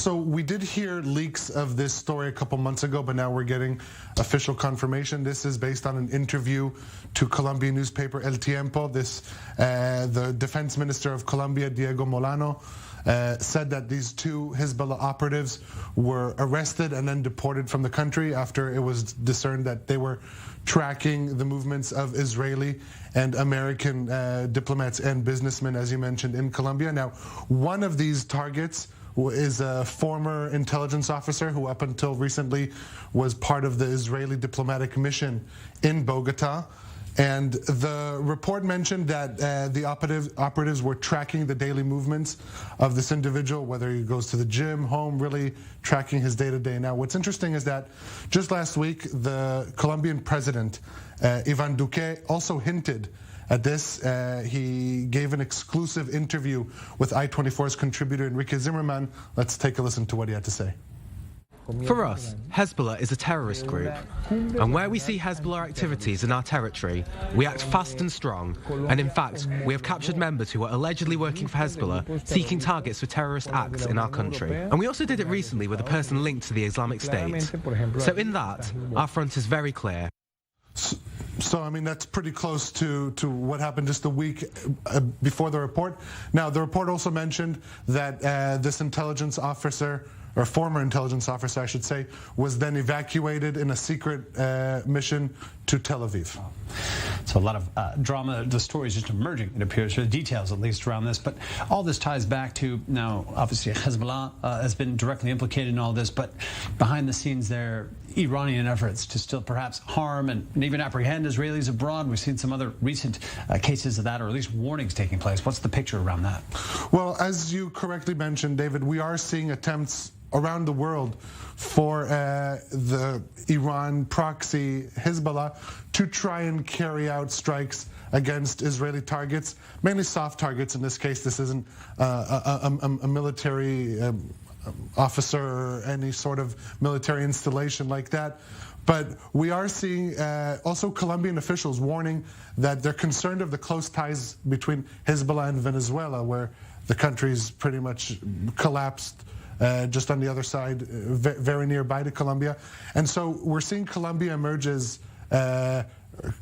So we did hear leaks of this story a couple months ago, but now we're getting official confirmation. This is based on an interview to Colombian newspaper El Tiempo. The defense minister of Colombia, Diego Molano, said that these two Hezbollah operatives were arrested and then deported from the country after it was discerned that they were tracking the movements of Israeli and American diplomats and businessmen, as you mentioned, in Colombia. Now, one of these targets is a former intelligence officer who up until recently was part of the Israeli diplomatic mission in Bogota. And the report mentioned that the operatives were tracking the daily movements of this individual, whether he goes to the gym, home, really tracking his day-to-day. Now, what's interesting is that just last week, the Colombian president, Iván Duque, also hinted at this. He gave an exclusive interview with I-24's contributor Enrique Zimmerman. Let's take a listen to what he had to say. For us, Hezbollah is a terrorist group, and where we see Hezbollah activities in our territory, we act fast and strong, and in fact, we have captured members who are allegedly working for Hezbollah, seeking targets for terrorist acts in our country. And we also did it recently with a person linked to the Islamic State. So in that, our front is very clear. So, I mean, that's pretty close to what happened just a week before the report. Now, the report also mentioned that this intelligence officer, or former intelligence officer, I should say, was then evacuated in a secret mission to Tel Aviv. So a lot of drama, the story is just emerging, it appears, or the details at least around this. But all this ties back to, now, obviously, Hezbollah has been directly implicated in all this, but behind the scenes there, Iranian efforts to still perhaps harm and even apprehend Israelis abroad. We've seen some other recent cases of that, or at least warnings taking place. What's the picture around that? Well, as you correctly mentioned, David, we are seeing attempts around the world for the Iran proxy Hezbollah to try and carry out strikes against Israeli targets, mainly soft targets. In this case, this isn't a military officer or any sort of military installation like that. But we are seeing also Colombian officials warning that they're concerned of the close ties between Hezbollah and Venezuela, where the country's pretty much collapsed just on the other side, very nearby to Colombia. And so we're seeing Colombia emerge as,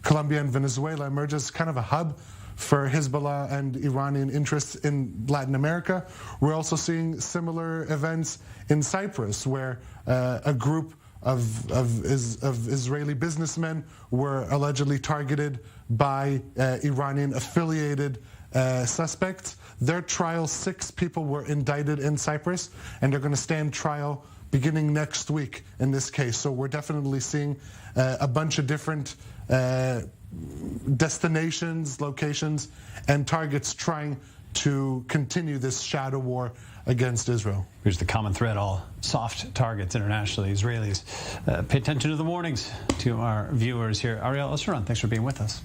Colombia and Venezuela emerge as kind of a hub for Hezbollah and Iranian interests in Latin America. We're also seeing similar events in Cyprus, where a group of Israeli businessmen were allegedly targeted by Iranian-affiliated suspects. Their trial, 6 people were indicted in Cyprus, and they're going to stand trial beginning next week in this case. So we're definitely seeing a bunch of different destinations, locations, and targets trying to continue this shadow war against Israel. Here's the common thread, all soft targets internationally, Israelis. Pay attention to the warnings to our viewers here. Ariel Osseron, thanks for being with us.